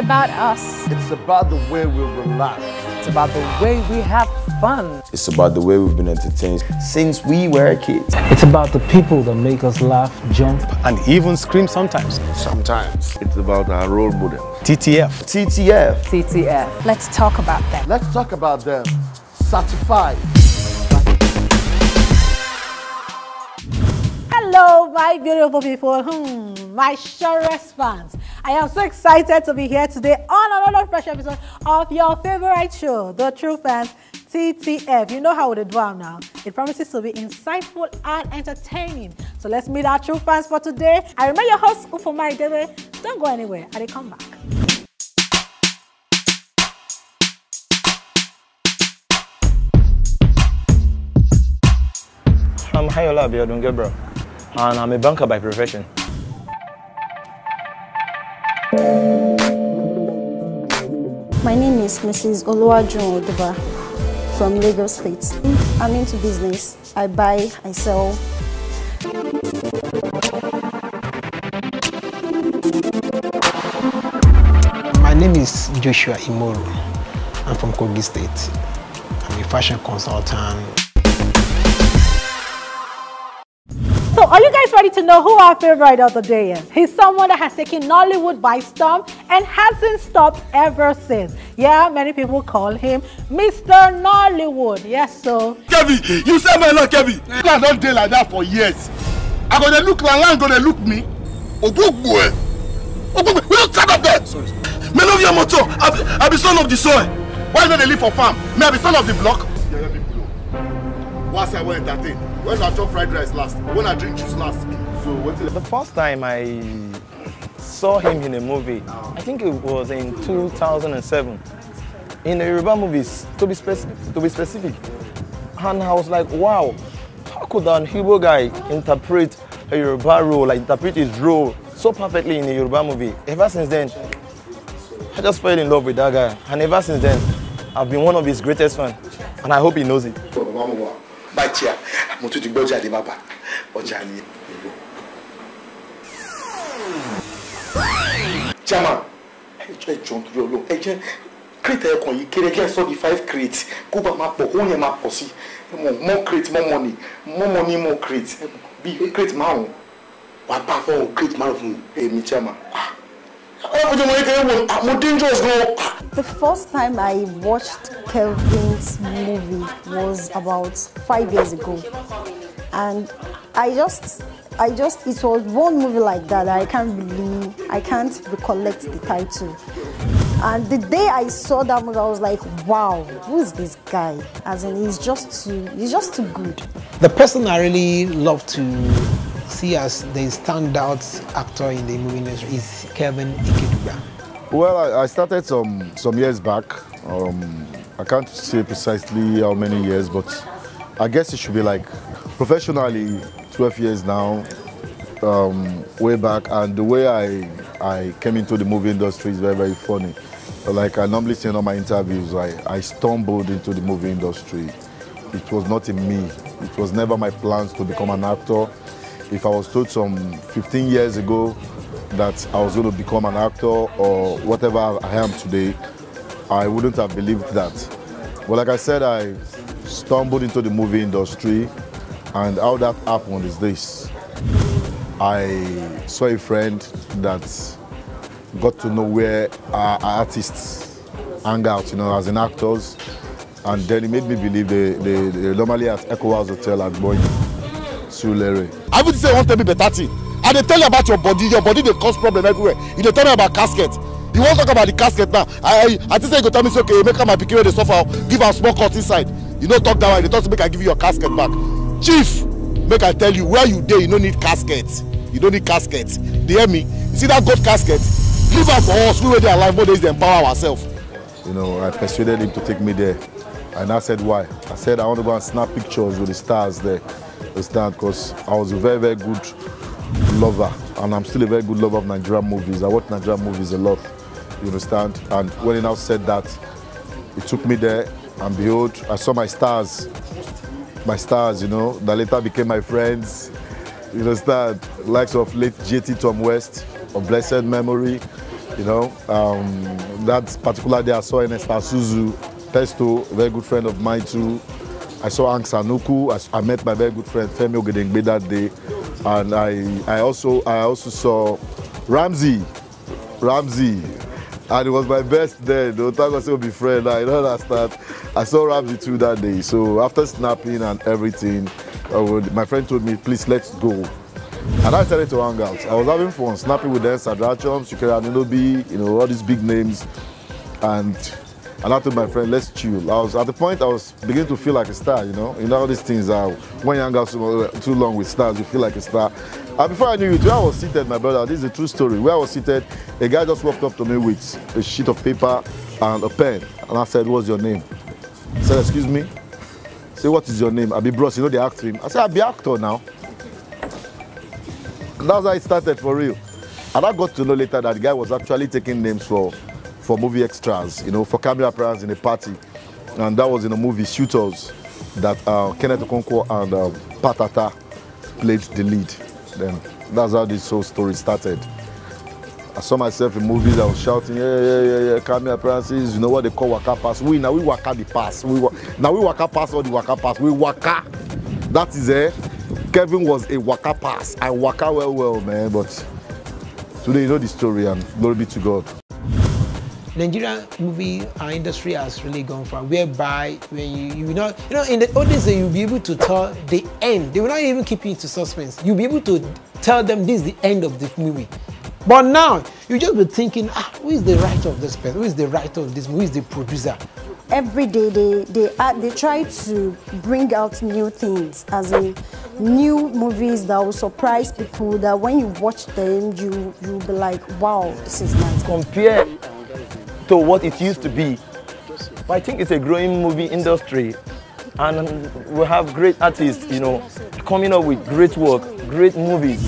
about us. It's about the way we relax. It's about the way we have fun. It's about the way we've been entertained since we were kids. It's about the people that make us laugh, jump, and even scream sometimes. Sometimes. It's about our role model. TTF. TTF. TTF. Let's talk about them. Let's talk about them. Certified. Hello, my beautiful people, my surest fans. I am so excited to be here today on another fresh episode of your favorite show, The True Fans, TTF. You know how it do now. It promises to be insightful and entertaining. So let's meet our true fans for today. I remember your host, Ufoma Idebe. Don't go anywhere, I will come back. I'm Hayola Abiodun Gabriel, and I'm a banker by profession. My name is Mrs. Oluwajun Ikeduba from Lagos State. I'm into business. I buy, I sell. My name is Joshua Imoru. I'm from Kogi State. I'm a fashion consultant. So are you guys ready to know who our favorite of the day is? He's someone that has taken Nollywood by storm and hasn't stopped ever since. Yeah, many people call him Mr. Nollywood. Yes, so. Kevin, you say my lord, Kevin. I don't deal like that for years. I gonna look like land, gonna look me. We don't stand up there. Sorry. Me love your motto. I be son of the soil. Why don't they live for farm? Me I be son of the block. Yeah, let me blow. Once I went entertain. When I chop fried rice last, when I drink juice last. So what is it? The first time I saw him in a movie, I think it was in 2007. In the Yoruba movies, to be specific. And I was like, wow, how could an Igbo guy interpret a Yoruba role, like interpret his role so perfectly in a Yoruba movie? Ever since then, I just fell in love with that guy. And ever since then, I've been one of his greatest fans. And I hope he knows it. Chairman, create a coin, you can't sell the 5 crates. Go back my pocket, only my posse. More crates, more money, more crates. Be crate man. What part for crate man of me? Hey, me chairman. The first time I watched Kelvin's movie was about 5 years ago. And it was one movie like that I can't recollect the title. And the day I saw that movie, I was like, wow, who is this guy? As in, he's just too good. The person I really love to see as the standout actor in the movie industry is Kevin Ikeduba. Well, I started some years back. I can't say precisely how many years, but I guess it should be like professionally 12 years now, way back. And the way I came into the movie industry is very, very funny. Like I normally say in all my interviews, I stumbled into the movie industry. It was not in me. It was never my plans to become an actor. If I was told some 15 years ago that I was going to become an actor or whatever I am today, I wouldn't have believed that. But like I said, I stumbled into the movie industry, and how that happened is this. I saw a friend that got to know where our artists hang out, as in actors, and then it made me believe they normally at Echo House Hotel at Boy. I would say, want to be better thing. And they tell you about your body they cause problem everywhere. You they tell me about casket. You won't talk about the casket now. I just say you go tell me, say, okay, make my pikin they suffer, give a small cut inside. You don't talk that way, they talk to make I give you your casket back. Chief, make I tell you, where you there, you don't need caskets. You don't need caskets. They hear me? You see that goat casket? Leave her for us, we were there alive, more days to empower ourselves. I persuaded him to take me there. And I said, why? I said, I want to go and snap pictures with the stars there. Because I was a very, very good lover, and I'm still a very good lover of Nigerian movies. I watch Nigerian movies a lot, you understand? And when he now said that, he took me there, and behold, I saw my stars, that later became my friends, you understand? Likes of late JT Tom West, of blessed memory, You know, that particular day I saw Ernesta Suzu, Testo, a very good friend of mine too. I saw Ang Sanuku. I met my very good friend Femi Ogedengbe that day, and I also saw Ramsey, and it was my best day. Don't talk about be friend. I don't understand. I saw Ramsey too that day. So after snapping and everything, my friend told me, please let's go. And I started to hang out. I was having fun, snapping with them, Sadrachums, Chukera Ninobi, you know, all these big names. And I told my friend, let's chill. I was at the point I was beginning to feel like a star, you know. You know all these things are when you hang out too long with stars, you feel like a star. And before I knew it, where I was seated, my brother, this is a true story. Where I was seated, a guy just walked up to me with a sheet of paper and a pen. And I said, what's your name? He said, excuse me? I said, what is your name? I be bros, you know the actor. I said, I be actor now. And that's how it started for real. And I got to know later that the guy was actually taking names for movie extras, you know, for camera appearance in a party. And that was in a movie, Shooters, that Kenneth Okonkwo and Patata played the lead. Then that's how this whole story started. I saw myself in movies, I was shouting, yeah, camera appearances, you know what they call waka pass. Now we waka the pass. Now we waka pass all the waka pass. We waka. That is it. Kevin was a waka pass. I waka well, man. But today you know the story, and glory be to God. Nigerian movie industry has really gone far, whereby when you know in the old days you'll be able to tell the end. They will not even keep you into suspense. You'll be able to tell them this is the end of the movie. But now you just be thinking, who is the writer of this person? Who is the writer of this movie? Who is the producer? Every day they try to bring out new things, as in new movies that will surprise people, that when you watch them you'll be like, wow, this is nice. Compare to what it used to be. But I think it's a growing movie industry, and we have great artists, you know, coming up with great work, great movies.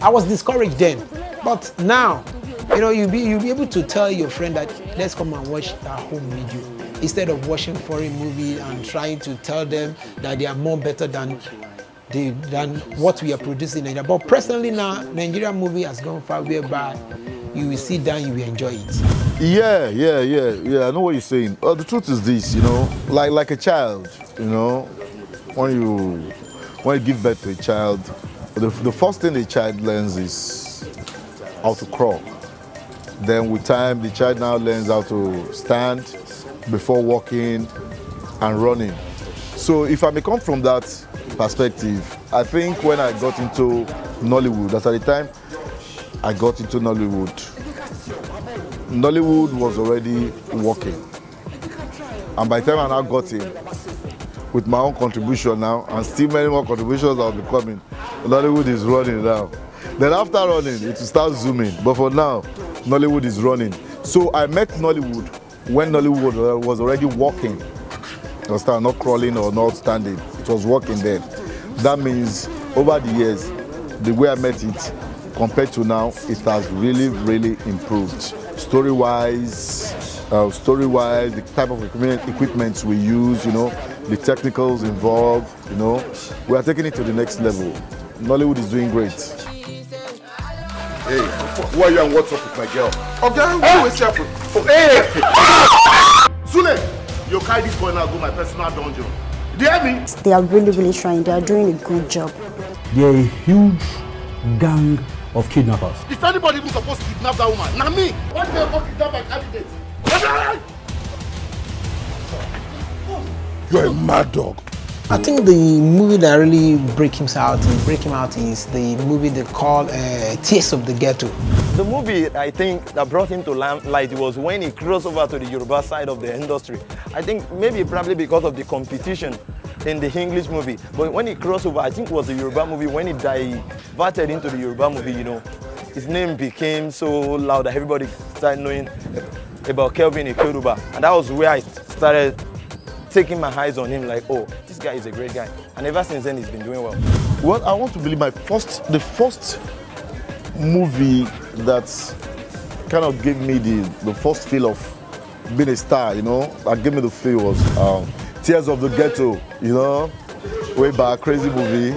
I was discouraged then, but now, you know, you'll be able to tell your friend that let's come and watch our home video, instead of watching foreign movie and trying to tell them that they are more better than what we are producing in Nigeria. But presently now, Nigerian movie has gone far, whereby you will sit down, you will enjoy it. Yeah, I know what you're saying. The truth is this, you know, like a child, you know, when you give birth to a child, the first thing the child learns is how to crawl. Then with time, the child now learns how to stand before walking and running. So if I may come from that perspective, I think when I got into Nollywood, that's at the time I got into Nollywood was already working. And by the time I now got in, with my own contribution now, and still many more contributions are becoming, Nollywood is running now. Then after running, it will start zooming. But for now, Nollywood is running. So I met Nollywood when Nollywood was already walking. Not crawling or not standing. It was walking then. That means over the years, the way I met it, compared to now, it has really, really improved. Story-wise, the type of equipment we use, you know, the technicals involved, you know, we are taking it to the next level. Nollywood is doing great. Hey, who are you and what's up with my girl? Okay, who is your hey! Sule, you carry this boy now go my personal dungeon. Do you hear me? They are really, really trying. They are doing a good job. They are a huge gang of kidnappers. If anybody even supposed to kidnap that woman, now me. Why do they ever kidnap my candidate? You're a mad dog. I think the movie that really break him out is the movie they call Tears of the Ghetto. The movie, I think, that brought him to limelight was when he crossed over to the Yoruba side of the industry. I think probably because of the competition in the English movie. But when he crossed over, I think it was the Yoruba movie, when he diverted into the Yoruba movie, you know, his name became so loud that everybody started knowing about Kelvin Ikeduba. And that was where I started taking my eyes on him, like, oh, this guy is a great guy. And ever since then, he's been doing well. Well, I want to believe the first movie that kind of gave me the first feel of being a star, you know, that gave me the feel was Tears of the Ghetto, you know, way back, crazy movie,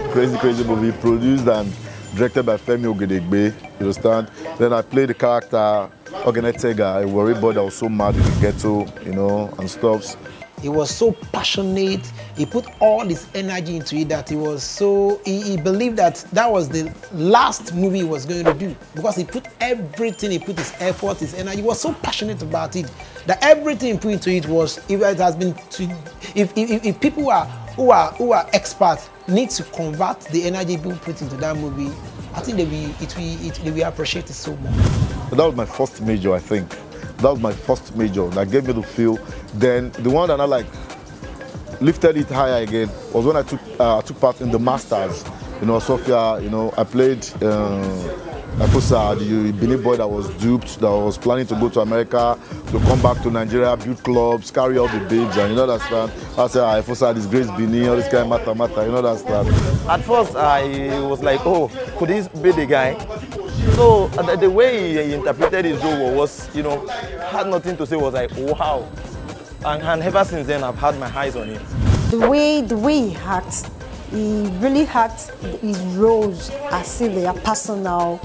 produced and directed by Femi Ogedengbe, you understand? Then I played the character Ogenetega, a worry boy that was so mad in the ghetto, you know, and stuff. He was so passionate. He put all his energy into it that he was so, he believed that that was the last movie he was going to do because he put everything, he put his effort, his energy. He was so passionate about it that everything he put into it was, if it has been, if people who are experts need to convert the energy people put into that movie, I think they will appreciate it so much. So that was my first major, I think. That was my first major that gave me the feel. Then the one that I like lifted it higher again was when I took part in the Masters. You know, Sofia, you know, I played Afosa, the Benin boy that was duped, that was planning to go to America, to come back to Nigeria, build clubs, carry all the babes, and you know that stuff. I said, Afosa, disgrace Benin, all this kind of matter, you know that stuff. At first, I was like, oh, could this be the guy? So the way he interpreted his role was, you know, had nothing to say, was like, wow. And ever since then, I've had my eyes on him. The way he acts, he really acts his roles as if they are personal.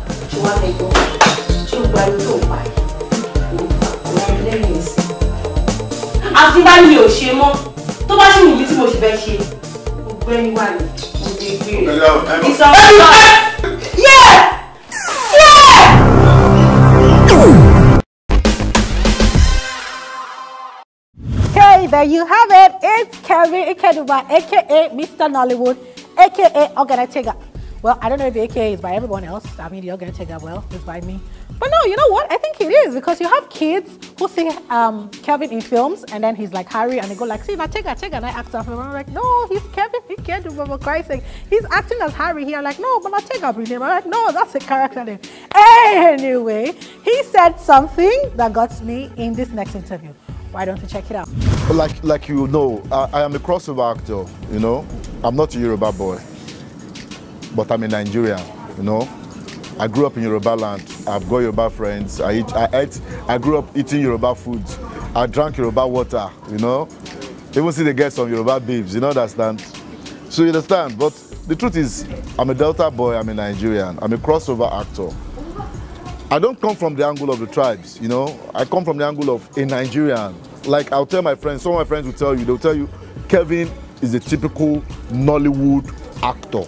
Yeah! Okay, there you have it. It's Kevin Ikeduba, aka Mr. Nollywood, aka Ogenetega. Well, I don't know if the aka is by everyone else. I mean, the Ogenetega, well, it's by me. But no, you know what? I think it is because you have kids who see Kevin in films and then he's like Harry and they go like, see, Tega, and I act off him. I'm like, no, he's Kevin Ikeduba, for Christ's sake. He's acting as Harry here. Like, no, but Tega bring him. I'm like, no, that's a character name. Anyway, he said something that got me in this next interview. Why don't you check it out? Like you know, I am a crossover actor, you know. I'm not a Yoruba boy, but I'm a Nigerian, you know. I grew up in Yoruba land. I've got Yoruba friends. I grew up eating Yoruba food. I drank Yoruba water, you know. Even see they get some Yoruba babes, you know, understand? So you understand, but the truth is, I'm a Delta boy, I'm a Nigerian. I'm a crossover actor. I don't come from the angle of the tribes, you know. I come from the angle of a Nigerian. Like I'll tell my friends, some of my friends will tell you, they'll tell you, Kevin is a typical Nollywood actor.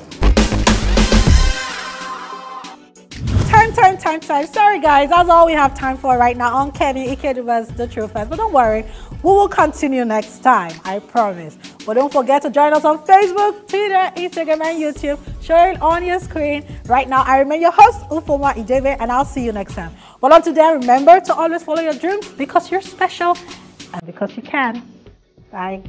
Time. Sorry guys, that's all we have time for right now on Kevin Ikeduba's The True Fans. But don't worry, we will continue next time, I promise. But don't forget to join us on Facebook, Twitter, Instagram, and YouTube. Show it on your screen. Right now, I remain your host, Ufoma Idebe, and I'll see you next time. But until then, remember to always follow your dreams because you're special and because you can. Bye.